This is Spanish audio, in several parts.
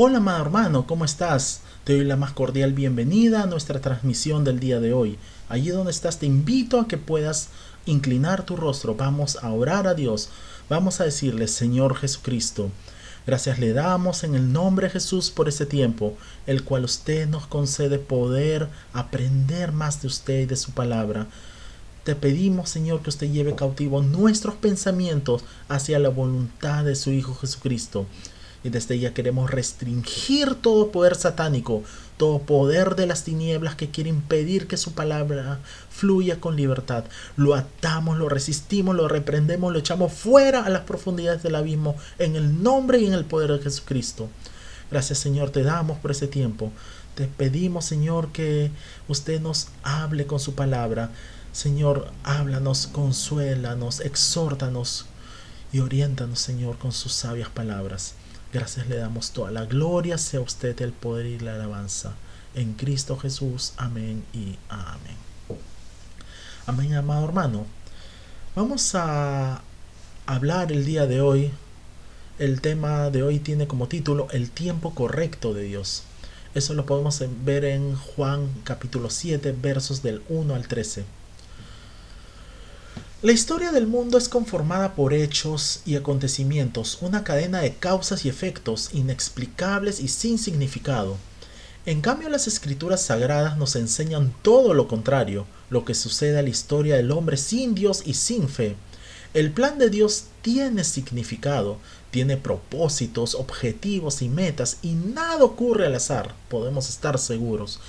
Hola, amado hermano, ¿cómo estás? Te doy la más cordial bienvenida a nuestra transmisión del día de hoy. Allí donde estás te invito a que puedas inclinar tu rostro. Vamos a orar a Dios. Vamos a decirle, Señor Jesucristo, gracias le damos en el nombre de Jesús por ese tiempo, el cual usted nos concede poder aprender más de usted y de su palabra. Te pedimos, Señor, que usted lleve cautivo nuestros pensamientos hacia la voluntad de su Hijo Jesucristo. Y desde ya queremos restringir todo poder satánico, todo poder de las tinieblas que quiere impedir que su palabra fluya con libertad. Lo atamos, lo resistimos, lo reprendemos, lo echamos fuera a las profundidades del abismo en el nombre y en el poder de Jesucristo. Gracias, Señor, te damos por ese tiempo. Te pedimos, Señor, que usted nos hable con su palabra. Señor, háblanos, consuélanos, exhórtanos y oriéntanos, Señor, con sus sabias palabras. Gracias le damos toda la gloria, sea usted el poder y la alabanza. En Cristo Jesús, amén y amén. Amén, amado hermano. Vamos a hablar el día de hoy. El tema de hoy tiene como título El tiempo correcto de Dios. Eso lo podemos ver en Juan capítulo 7, versos del 1 al 13. La historia del mundo es conformada por hechos y acontecimientos, una cadena de causas y efectos inexplicables y sin significado. En cambio, las escrituras sagradas nos enseñan todo lo contrario, lo que sucede a la historia del hombre sin Dios y sin fe. El plan de Dios tiene significado, tiene propósitos, objetivos y metas, y nada ocurre al azar, podemos estar seguros.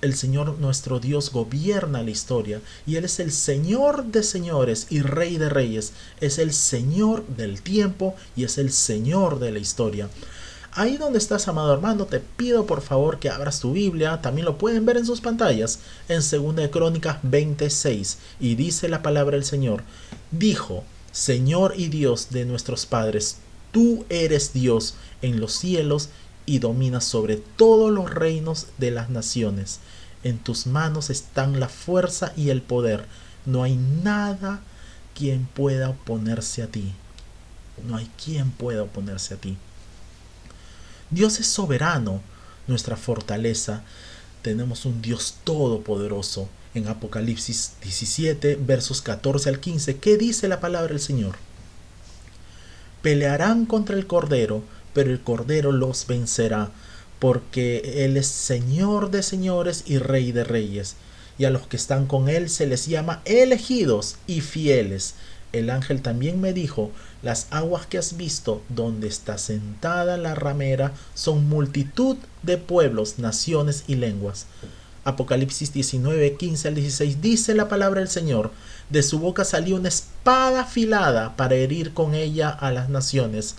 El Señor nuestro Dios gobierna la historia y Él es el Señor de señores y Rey de reyes. Es el Señor del tiempo y es el Señor de la historia. Ahí donde estás, amado hermano, te pido por favor que abras tu Biblia. También lo pueden ver en sus pantallas en 2 de Crónicas 26. Y dice la palabra del Señor. Dijo, Señor y Dios de nuestros padres, tú eres Dios en los cielos y dominas sobre todos los reinos de las naciones. En tus manos están la fuerza y el poder. No hay nada quien pueda oponerse a ti. No hay quien pueda oponerse a ti. Dios es soberano, nuestra fortaleza. Tenemos un Dios todopoderoso. En Apocalipsis 17, versos 14 al 15, ¿qué dice la palabra del Señor? Pelearán contra el Cordero, pero el Cordero los vencerá, porque Él es Señor de señores y Rey de reyes. Y a los que están con Él se les llama elegidos y fieles. El ángel también me dijo, las aguas que has visto, donde está sentada la ramera, son multitud de pueblos, naciones y lenguas. Apocalipsis 19, 15 al 16 dice la palabra del Señor. De su boca salió una espada afilada para herir con ella a las naciones.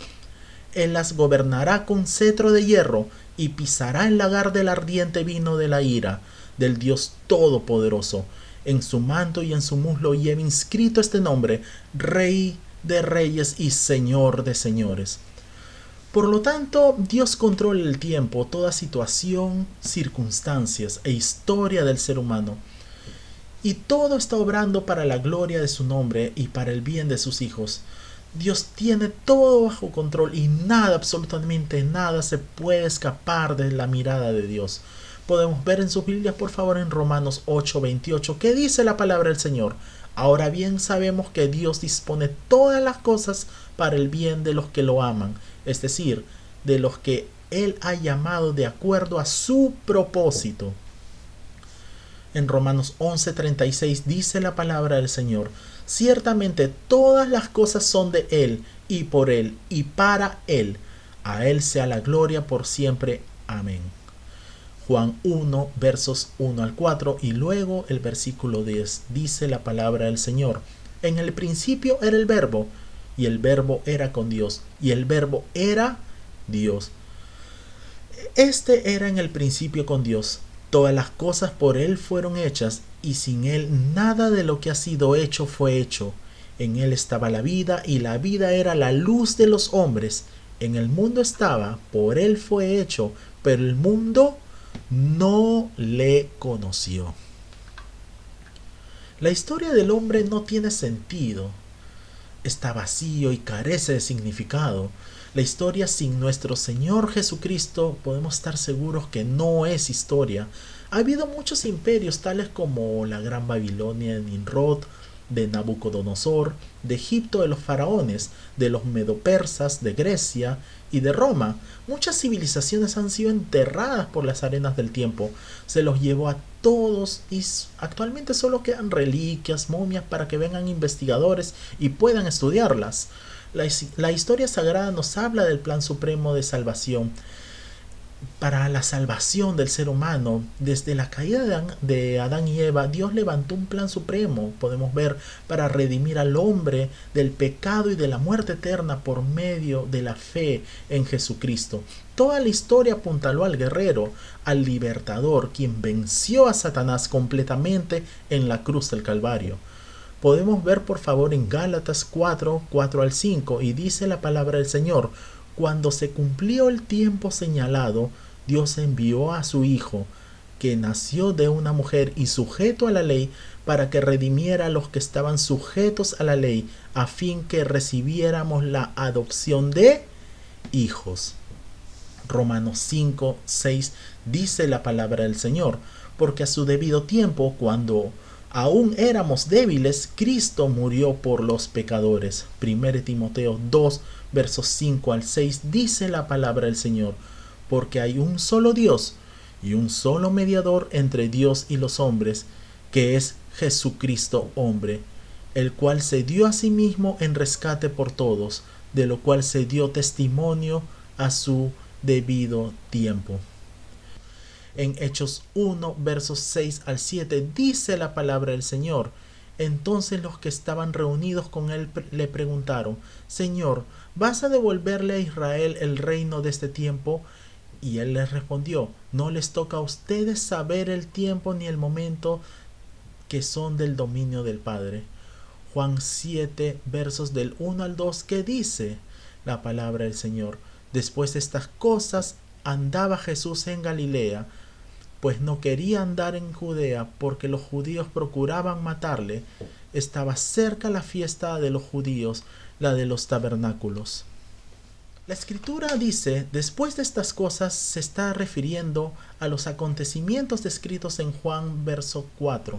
Él las gobernará con cetro de hierro y pisará el lagar del ardiente vino de la ira del Dios Todopoderoso. En su manto y en su muslo lleva inscrito este nombre, Rey de reyes y Señor de señores. Por lo tanto, Dios controla el tiempo, toda situación, circunstancias e historia del ser humano. Y todo está obrando para la gloria de su nombre y para el bien de sus hijos. Dios tiene todo bajo control y nada, absolutamente nada, se puede escapar de la mirada de Dios. Podemos ver en sus Biblias, por favor, en Romanos 8:28, ¿qué dice la palabra del Señor? Ahora bien sabemos que Dios dispone todas las cosas para el bien de los que lo aman, es decir, de los que Él ha llamado de acuerdo a su propósito. En Romanos 11:36 dice la palabra del Señor, ciertamente todas las cosas son de Él, y por Él, y para Él. A Él sea la gloria por siempre. Amén. Juan 1, versos 1 al 4, y luego el versículo 10, dice la palabra del Señor. En el principio era el Verbo, y el Verbo era con Dios, y el Verbo era Dios. Este era en el principio con Dios. Todas las cosas por Él fueron hechas, y sin Él nada de lo que ha sido hecho fue hecho. En Él estaba la vida, y la vida era la luz de los hombres. En el mundo estaba, por Él fue hecho, pero el mundo no le conoció. La historia del hombre no tiene sentido. Está vacío y carece de significado. La historia sin nuestro Señor Jesucristo podemos estar seguros que no es historia. Ha habido muchos imperios tales como la Gran Babilonia de Nimrod, de Nabucodonosor, de Egipto de los faraones, de los medopersas, de Grecia y de Roma. Muchas civilizaciones han sido enterradas por las arenas del tiempo. Se los llevó a todos y actualmente solo quedan reliquias, momias para que vengan investigadores y puedan estudiarlas. La historia sagrada nos habla del plan supremo de salvación para la salvación del ser humano. Desde la caída de Adán y Eva, Dios levantó un plan supremo, podemos ver, para redimir al hombre del pecado y de la muerte eterna por medio de la fe en Jesucristo. Toda la historia apuntaló al guerrero, al libertador, quien venció a Satanás completamente en la cruz del Calvario. Podemos ver por favor en Gálatas 4 al 5, y dice la palabra del Señor: cuando se cumplió el tiempo señalado, Dios envió a su Hijo, que nació de una mujer y sujeto a la ley, para que redimiera a los que estaban sujetos a la ley, a fin que recibiéramos la adopción de hijos. Romanos 5:6 dice la palabra del Señor: porque a su debido tiempo, cuando aún éramos débiles, Cristo murió por los pecadores. 1 Timoteo 2, versos 5 al 6 dice la palabra del Señor: porque hay un solo Dios y un solo mediador entre Dios y los hombres, que es Jesucristo hombre, el cual se dio a sí mismo en rescate por todos, de lo cual se dio testimonio a su debido tiempo. En Hechos 1, versos 6 al 7 dice la palabra del Señor: entonces los que estaban reunidos con él le preguntaron: Señor, ¿vas a devolverle a Israel el reino de este tiempo? Y él les respondió: no les toca a ustedes saber el tiempo ni el momento que son del dominio del Padre. Juan 7, versos del 1 al 2, que dice la palabra del Señor: después de estas cosas andaba Jesús en Galilea, pues no quería andar en Judea, porque los judíos procuraban matarle. Estaba cerca la fiesta de los judíos, la de los tabernáculos. La escritura dice: después de estas cosas, se está refiriendo a los acontecimientos descritos en Juan verso 4.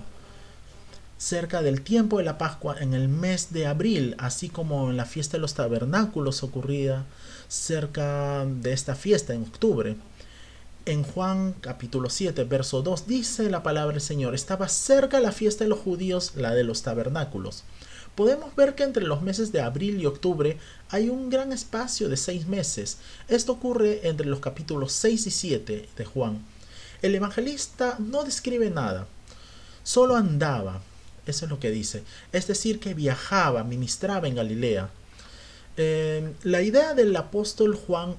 Cerca del tiempo de la Pascua, en el mes de abril, así como en la fiesta de los tabernáculos ocurrida cerca de esta fiesta en octubre. En Juan capítulo 7, verso 2 dice la palabra del Señor: estaba cerca la fiesta de los judíos, la de los tabernáculos. Podemos ver que entre los meses de abril y octubre hay un gran espacio de 6 meses. Esto ocurre entre los capítulos 6 y 7 de Juan. El evangelista no describe nada, solo andaba. Eso es lo que dice. Es decir, que viajaba, ministraba en Galilea. La idea del apóstol Juan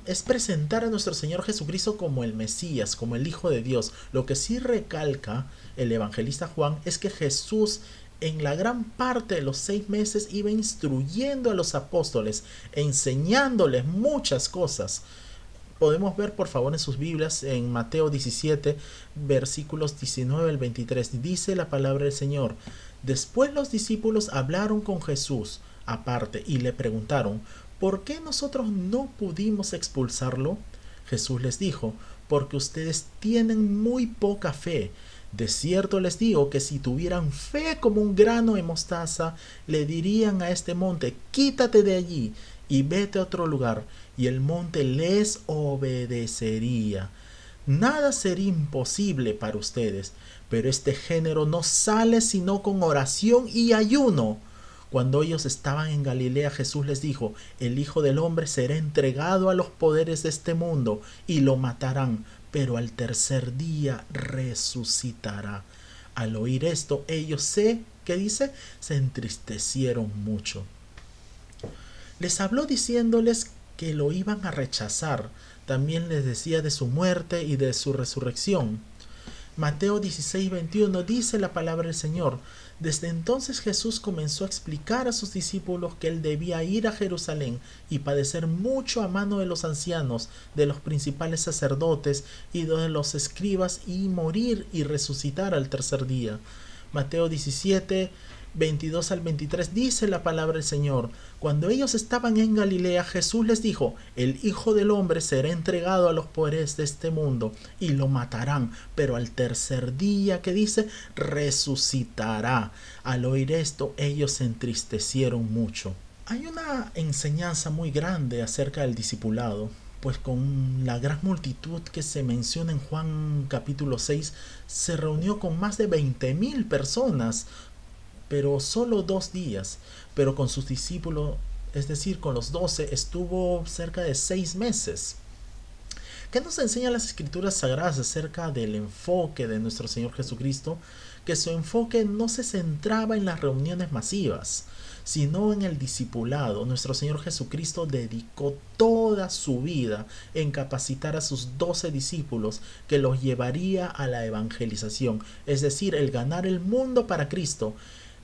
es presentar a nuestro Señor Jesucristo como el Mesías, como el Hijo de Dios. Lo que sí recalca el evangelista Juan es que Jesús en la gran parte de los 6 meses iba instruyendo a los apóstoles, enseñándoles muchas cosas. Podemos ver por favor en sus Biblias en Mateo 17, versículos 19 al 23. Dice la palabra del Señor: después los discípulos hablaron con Jesús aparte y le preguntaron: ¿por qué nosotros no pudimos expulsarlo? Jesús les dijo: porque ustedes tienen muy poca fe. De cierto les digo que si tuvieran fe como un grano de mostaza, le dirían a este monte: quítate de allí y vete a otro lugar, y el monte les obedecería. Nada sería imposible para ustedes, pero este género no sale sino con oración y ayuno. Cuando ellos estaban en Galilea, Jesús les dijo: el Hijo del Hombre será entregado a los poderes de este mundo y lo matarán, pero al tercer día resucitará. Al oír esto, ellos se entristecieron mucho. Les habló diciéndoles que lo iban a rechazar. También les decía de su muerte y de su resurrección. Mateo 16, 21 dice la palabra del Señor: desde entonces Jesús comenzó a explicar a sus discípulos que él debía ir a Jerusalén y padecer mucho a mano de los ancianos, de los principales sacerdotes y de los escribas, y morir y resucitar al tercer día. Mateo 17, 22 al 23 dice la palabra del Señor: cuando ellos estaban en Galilea, Jesús les dijo: el Hijo del Hombre será entregado a los poderes de este mundo y lo matarán, pero al tercer día, que dice, resucitará. Al oír esto, ellos se entristecieron mucho. Hay una enseñanza muy grande acerca del discipulado, pues con la gran multitud que se menciona en Juan capítulo 6, se reunió con más de 20,000 personas, pero solo 2 días. Pero con sus discípulos, es decir, con los 12, estuvo cerca de 6 meses. ¿Qué nos enseñan las escrituras sagradas acerca del enfoque de nuestro Señor Jesucristo? Que su enfoque no se centraba en las reuniones masivas, sino en el discipulado. Nuestro Señor Jesucristo dedicó toda su vida en capacitar a sus 12 discípulos, que los llevaría a la evangelización, es decir, el ganar el mundo para Cristo.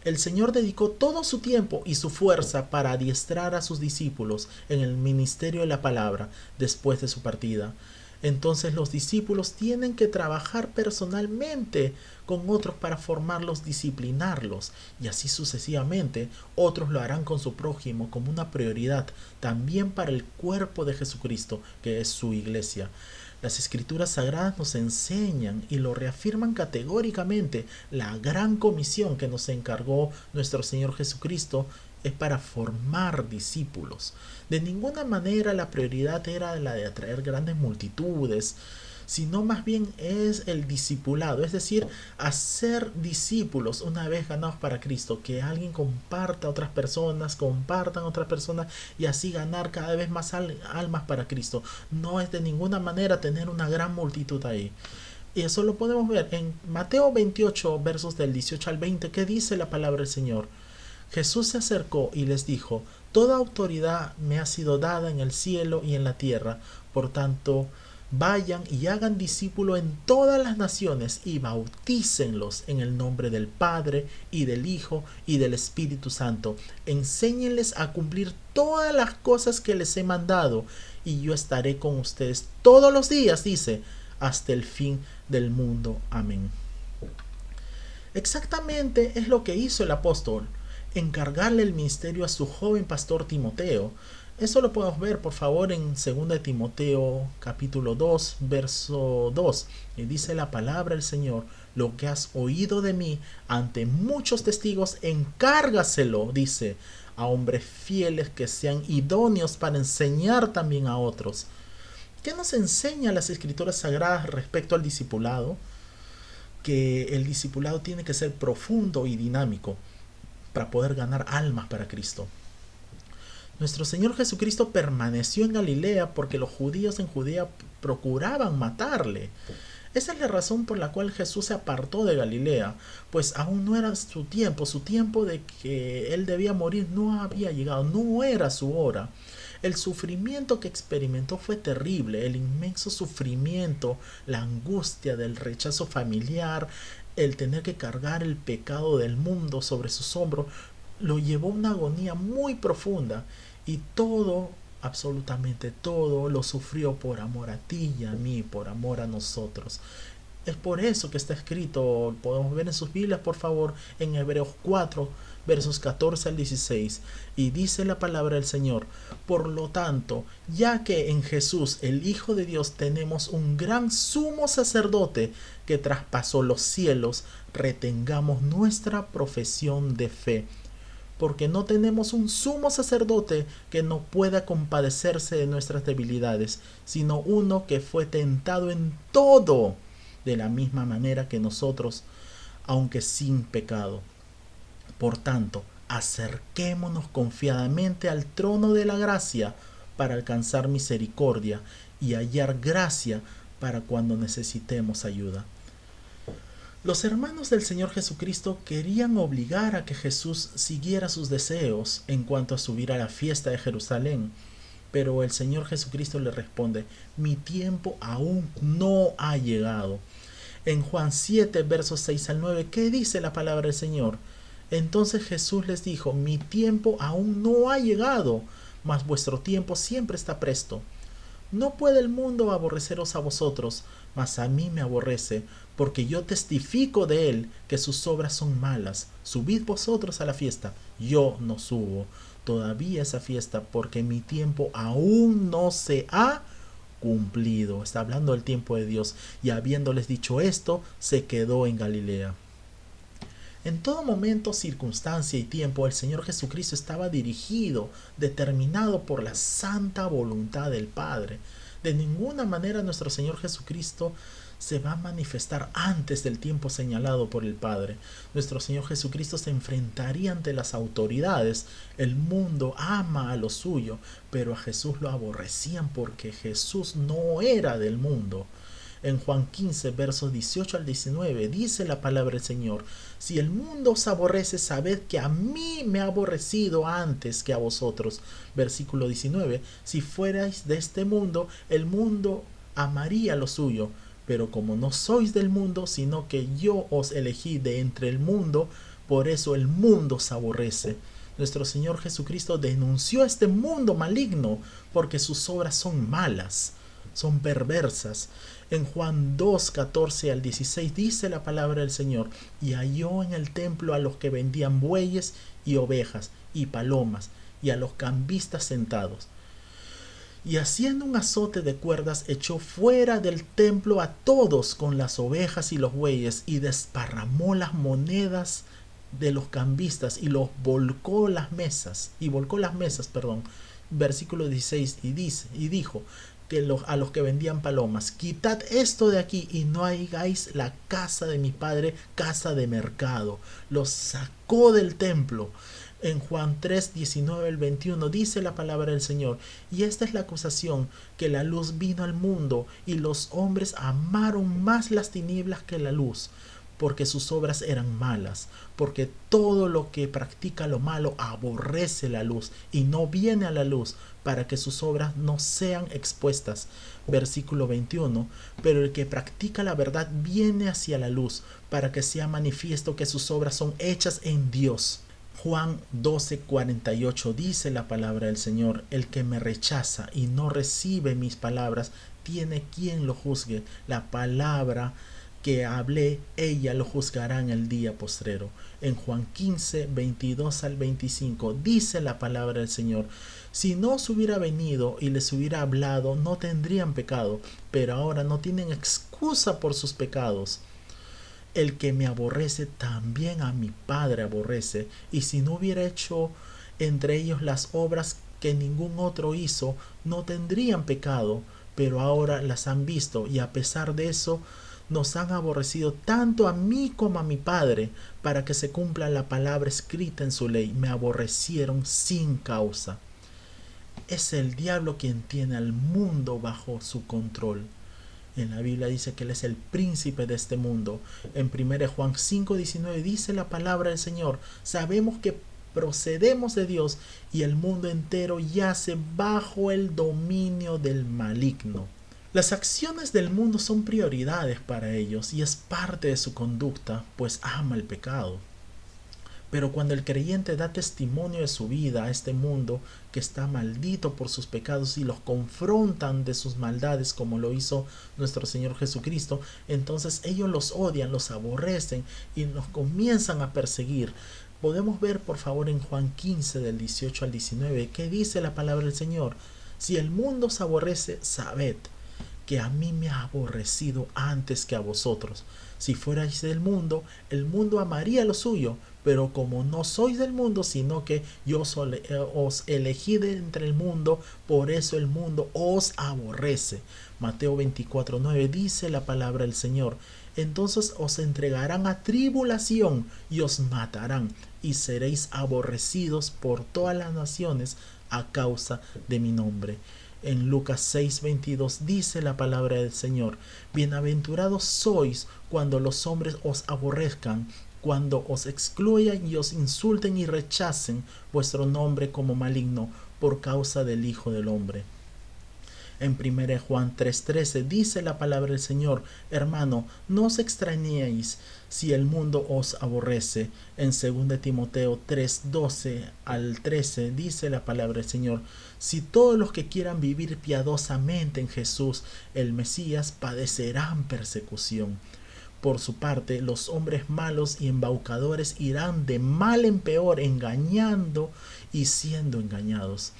El Señor dedicó todo su tiempo y su fuerza para adiestrar a sus discípulos en el ministerio de la palabra después de su partida. Entonces los discípulos tienen que trabajar personalmente con otros para formarlos, disciplinarlos, y así sucesivamente. Otros lo harán con su prójimo como una prioridad también para el cuerpo de Jesucristo, que es su iglesia. Las escrituras sagradas nos enseñan y lo reafirman categóricamente. La gran comisión que nos encargó nuestro Señor Jesucristo es para formar discípulos. De ninguna manera la prioridad era la de atraer grandes multitudes, sino más bien es el discipulado, es decir, hacer discípulos una vez ganados para Cristo, que alguien comparta a otras personas, compartan a otras personas, y así ganar cada vez más almas para Cristo. No es de ninguna manera tener una gran multitud ahí. Y eso lo podemos ver en Mateo 28, versos del 18 al 20, que dice la palabra del Señor. Jesús se acercó y les dijo: toda autoridad me ha sido dada en el cielo y en la tierra. Por tanto, vayan y hagan discípulos en todas las naciones y bautícenlos en el nombre del Padre y del Hijo y del Espíritu Santo. Enséñenles a cumplir todas las cosas que les he mandado, y yo estaré con ustedes todos los días, dice, hasta el fin del mundo. Amén. Exactamente es lo que hizo el apóstol: encargarle el ministerio a su joven pastor Timoteo. Eso lo podemos ver, por favor, en 2 Timoteo capítulo 2, verso 2. Y dice la palabra del Señor: lo que has oído de mí ante muchos testigos, encárgaselo, dice, a hombres fieles que sean idóneos para enseñar también a otros. ¿Qué nos enseñan las escrituras sagradas respecto al discipulado? Que el discipulado tiene que ser profundo y dinámico para poder ganar almas para Cristo. Nuestro Señor Jesucristo permaneció en Galilea porque los judíos en Judea procuraban matarle. Esa es la razón por la cual Jesús se apartó de Galilea, pues aún no era su tiempo de que él debía morir no había llegado, no era su hora. El sufrimiento que experimentó fue terrible, el inmenso sufrimiento, la angustia del rechazo familiar, el tener que cargar el pecado del mundo sobre sus hombros, lo llevó a una agonía muy profunda, y todo, absolutamente todo, lo sufrió por amor a ti y a mí, por amor a nosotros. Es por eso que está escrito, podemos ver en sus Biblias, por favor, en Hebreos 4, versos 14 al 16, y dice la palabra del Señor: por lo tanto, ya que en Jesús, el Hijo de Dios, tenemos un gran sumo sacerdote que traspasó los cielos, retengamos nuestra profesión de fe, porque no tenemos un sumo sacerdote que no pueda compadecerse de nuestras debilidades, sino uno que fue tentado en todo, de la misma manera que nosotros, aunque sin pecado. Por tanto, acerquémonos confiadamente al trono de la gracia para alcanzar misericordia y hallar gracia para cuando necesitemos ayuda. Los hermanos del Señor Jesucristo querían obligar a que Jesús siguiera sus deseos en cuanto a subir a la fiesta de Jerusalén, pero el Señor Jesucristo le responde: mi tiempo aún no ha llegado. En Juan 7, versos 6 al 9, ¿qué dice la palabra del Señor? Entonces Jesús les dijo: mi tiempo aún no ha llegado, mas vuestro tiempo siempre está presto. No puede el mundo aborreceros a vosotros, mas a mí me aborrece, porque yo testifico de él que sus obras son malas. Subid vosotros a la fiesta, yo no subo todavía esa fiesta, porque mi tiempo aún no se ha cumplido. Está hablando del tiempo de Dios. Y habiéndoles dicho esto, se quedó en Galilea. En todo momento, circunstancia y tiempo, el Señor Jesucristo estaba dirigido, determinado por la santa voluntad del Padre. De ninguna manera nuestro Señor Jesucristo se va a manifestar antes del tiempo señalado por el Padre. Nuestro Señor Jesucristo se enfrentaría ante las autoridades. El mundo ama a lo suyo, pero a Jesús lo aborrecían porque Jesús no era del mundo. En Juan 15, versos 18 al 19, dice la palabra del Señor: si el mundo os aborrece, sabed que a mí me ha aborrecido antes que a vosotros. Versículo 19, si fuerais de este mundo, el mundo amaría lo suyo. Pero como no sois del mundo, sino que yo os elegí de entre el mundo, por eso el mundo os aborrece. Nuestro Señor Jesucristo denunció a este mundo maligno porque sus obras son malas, son perversas. En Juan 2, 14 al 16 dice la palabra del Señor: y halló en el templo a los que vendían bueyes y ovejas y palomas, y a los cambistas sentados. Y haciendo un azote de cuerdas, echó fuera del templo a todos con las ovejas y los bueyes, y desparramó las monedas de los cambistas, y volcó las mesas. Versículo 16, y dijo que a los que vendían palomas: quitad esto de aquí y no hagáis la casa de mi padre casa de mercado. Los sacó del templo. En Juan 3, 19 al 21 dice la palabra del Señor: y esta es la acusación, que la luz vino al mundo, y los hombres amaron más las tinieblas que la luz, porque sus obras eran malas, porque todo lo que practica lo malo aborrece la luz, y no viene a la luz, para que sus obras no sean expuestas. Versículo 21, pero el que practica la verdad viene hacia la luz, para que sea manifiesto que sus obras son hechas en Dios. Juan 12, 48 dice la palabra del Señor: el que me rechaza y no recibe mis palabras, tiene quien lo juzgue. La palabra que hablé, ella lo juzgará en el día postrero. En Juan 15, 22 al 25 dice la palabra del Señor: si no os hubiera venido y les hubiera hablado, no tendrían pecado, pero ahora no tienen excusa por sus pecados. El que me aborrece, también a mi Padre aborrece. Y si no hubiera hecho entre ellos las obras que ningún otro hizo, no tendrían pecado, pero ahora las han visto, y a pesar de eso nos han aborrecido tanto a mí como a mi Padre, para que se cumpla la palabra escrita en su ley: me aborrecieron sin causa. Es el diablo quien tiene al mundo bajo su control. En la Biblia dice que Él es el príncipe de este mundo. En 1 Juan 5, 19 dice la palabra del Señor: sabemos que procedemos de Dios, y el mundo entero yace bajo el dominio del maligno. Las acciones del mundo son prioridades para ellos, y es parte de su conducta, pues ama el pecado. Pero cuando el creyente da testimonio de su vida a este mundo que está maldito por sus pecados, y los confrontan de sus maldades como lo hizo nuestro Señor Jesucristo, entonces ellos los odian, los aborrecen y nos comienzan a perseguir. Podemos ver por favor en Juan 15 del 18 al 19 qué dice la palabra del Señor: si el mundo os aborrece, sabed que a mí me ha aborrecido antes que a vosotros. Si fuerais del mundo, el mundo amaría lo suyo, pero como no sois del mundo, sino que yo os elegí de entre el mundo, por eso el mundo os aborrece. Mateo 24, 9 dice la palabra del Señor: entonces os entregarán a tribulación y os matarán, y seréis aborrecidos por todas las naciones a causa de mi nombre. En Lucas 6, 22 dice la palabra del Señor: bienaventurados sois cuando los hombres os aborrezcan, cuando os excluyan y os insulten y rechacen vuestro nombre como maligno por causa del Hijo del Hombre. En 1 Juan 3:13 dice la palabra del Señor: hermano, no os extrañéis si el mundo os aborrece. En 2 Timoteo 3:12 al 13 dice la palabra del Señor: si todos los que quieran vivir piadosamente en Jesús, el Mesías, padecerán persecución. Por su parte, los hombres malos y embaucadores irán de mal en peor, engañando y siendo engañados.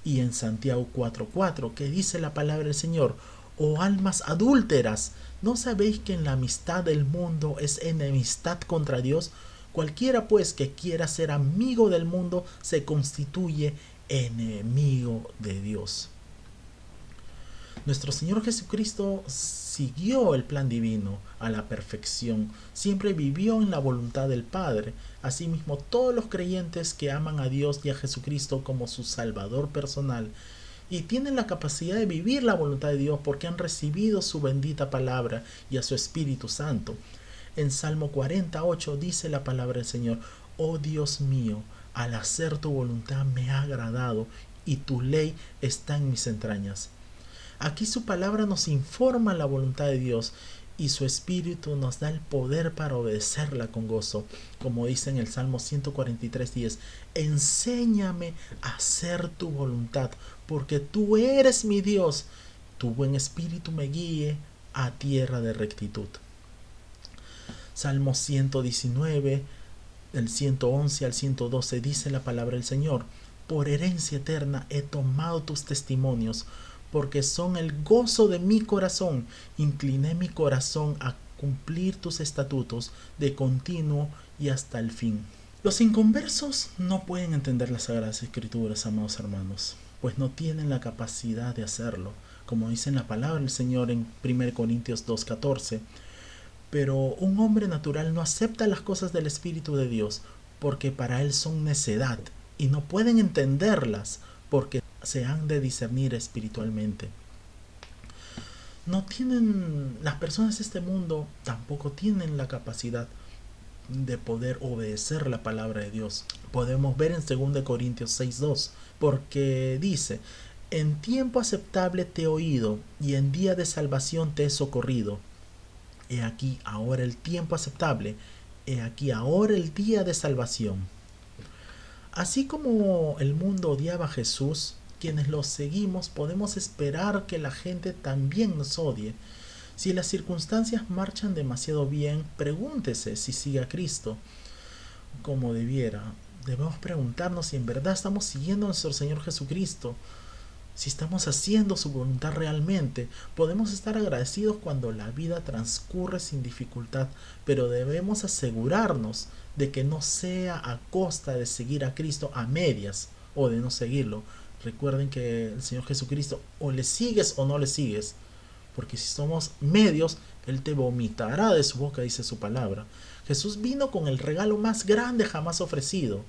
Y en Santiago 4:4, que dice la palabra del Señor: oh almas adúlteras, ¿no sabéis que en la amistad del mundo es enemistad contra Dios? Cualquiera pues que quiera ser amigo del mundo se constituye enemigo de Dios. Nuestro Señor Jesucristo siguió el plan divino a la perfección, siempre vivió en la voluntad del Padre. Asimismo, todos los creyentes que aman a Dios y a Jesucristo como su Salvador personal y tienen la capacidad de vivir la voluntad de Dios porque han recibido su bendita palabra y a su Espíritu Santo. En Salmo 48 dice la palabra del Señor: oh Dios mío, al hacer tu voluntad me ha agradado y tu ley está en mis entrañas. Aquí su palabra nos informa la voluntad de Dios y su Espíritu nos da el poder para obedecerla con gozo. Como dice en el Salmo 143:10, enséñame a hacer tu voluntad, porque tú eres mi Dios. Tu buen espíritu me guíe a tierra de rectitud. Salmo 119, del 111 al 112 dice la palabra del Señor: por herencia eterna he tomado tus testimonios, porque son el gozo de mi corazón. Incliné mi corazón a cumplir tus estatutos de continuo y hasta el fin. Los inconversos no pueden entender las Sagradas Escrituras, amados hermanos, pues no tienen la capacidad de hacerlo, como dice en la palabra del Señor en 1 Corintios 2:14. Pero un hombre natural no acepta las cosas del Espíritu de Dios, porque para él son necedad, y no pueden entenderlas, porque se han de discernir espiritualmente. Las personas de este mundo tampoco tienen la capacidad de poder obedecer la palabra de Dios. Podemos ver en 2 Corintios 6:2, porque dice: en tiempo aceptable te he oído, y en día de salvación te he socorrido. He aquí ahora el tiempo aceptable, he aquí ahora el día de salvación. Así como el mundo odiaba a Jesús, quienes lo seguimos podemos esperar que la gente también nos odie. Si las circunstancias marchan demasiado bien, pregúntese si sigue a Cristo como debiera. Debemos preguntarnos si en verdad estamos siguiendo a nuestro Señor Jesucristo, si estamos haciendo su voluntad realmente. Podemos estar agradecidos cuando la vida transcurre sin dificultad, pero debemos asegurarnos de que no sea a costa de seguir a Cristo a medias o de no seguirlo. Recuerden que el Señor Jesucristo, o le sigues o no le sigues, porque si somos medios, Él te vomitará de su boca, dice su palabra. Jesús vino con el regalo más grande jamás ofrecido,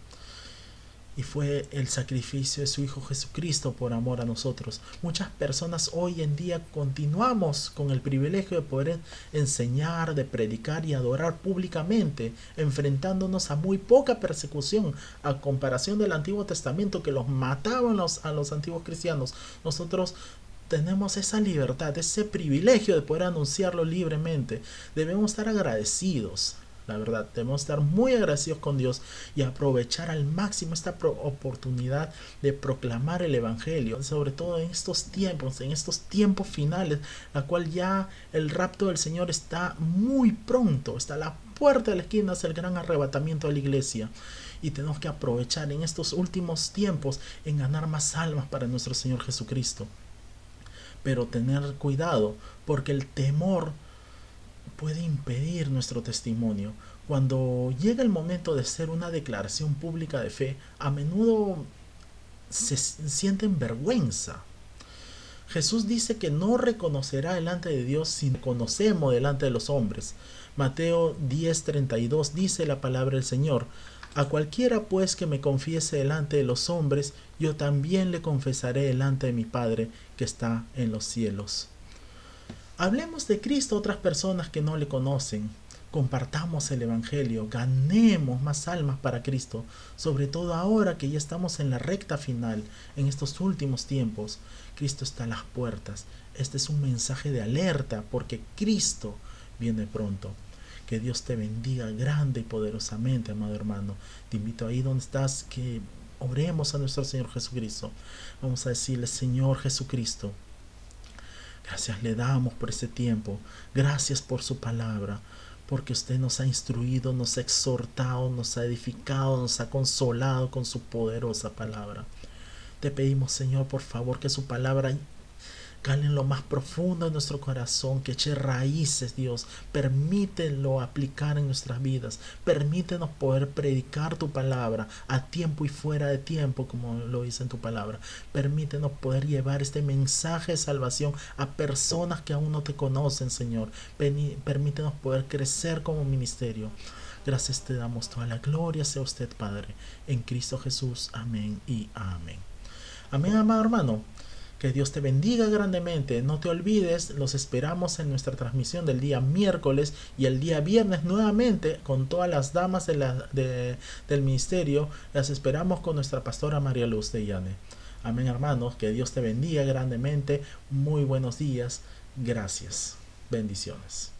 y fue el sacrificio de su Hijo Jesucristo por amor a nosotros. Muchas personas hoy en día continuamos con el privilegio de poder enseñar, de predicar y adorar públicamente, enfrentándonos a muy poca persecución a comparación del Antiguo Testamento, que los mataban a los antiguos cristianos. Nosotros tenemos esa libertad, ese privilegio de poder anunciarlo libremente. Debemos estar agradecidos. La verdad, debemos estar muy agradecidos con Dios y aprovechar al máximo esta oportunidad de proclamar el Evangelio, sobre todo en estos tiempos finales, la cual ya el rapto del Señor está muy pronto, está a la puerta de la esquina, es el gran arrebatamiento de la iglesia. Y tenemos que aprovechar en estos últimos tiempos en ganar más almas para nuestro Señor Jesucristo. Pero tener cuidado, porque el temor puede impedir nuestro testimonio. Cuando llega el momento de hacer una declaración pública de fe, a menudo se sienten vergüenza. Jesús dice que no reconocerá delante de Dios si conocemos delante de los hombres. Mateo 10:32 dice la palabra del Señor: a cualquiera pues que me confiese delante de los hombres, yo también le confesaré delante de mi Padre que está en los cielos. Hablemos de Cristo a otras personas que no le conocen. Compartamos el Evangelio, ganemos más almas para Cristo, sobre todo ahora que ya estamos en la recta final, en estos últimos tiempos. Cristo está a las puertas. Este es un mensaje de alerta porque Cristo viene pronto. Que Dios te bendiga grande y poderosamente, amado hermano. Te invito ahí donde estás, que oremos a nuestro Señor Jesucristo. Vamos a decirle: Señor Jesucristo, gracias le damos por este tiempo. Gracias por su palabra, porque usted nos ha instruido, nos ha exhortado, nos ha edificado, nos ha consolado con su poderosa palabra. Te pedimos, Señor, por favor, que su palabra cale en lo más profundo de nuestro corazón, que eche raíces, Dios. Permítelo aplicar en nuestras vidas. Permítenos poder predicar tu palabra a tiempo y fuera de tiempo, como lo dice en tu palabra. Permítenos poder llevar este mensaje de salvación a personas que aún no te conocen, Señor. Permítenos poder crecer como ministerio. Gracias te damos, toda la gloria sea usted, Padre, en Cristo Jesús. Amén y amén. Amén, amado hermano. Que Dios te bendiga grandemente. No te olvides, los esperamos en nuestra transmisión del día miércoles y el día viernes nuevamente con todas las damas del ministerio. Las esperamos con nuestra pastora María Luz de Llane. Amén, hermanos. Que Dios te bendiga grandemente. Muy buenos días. Gracias. Bendiciones.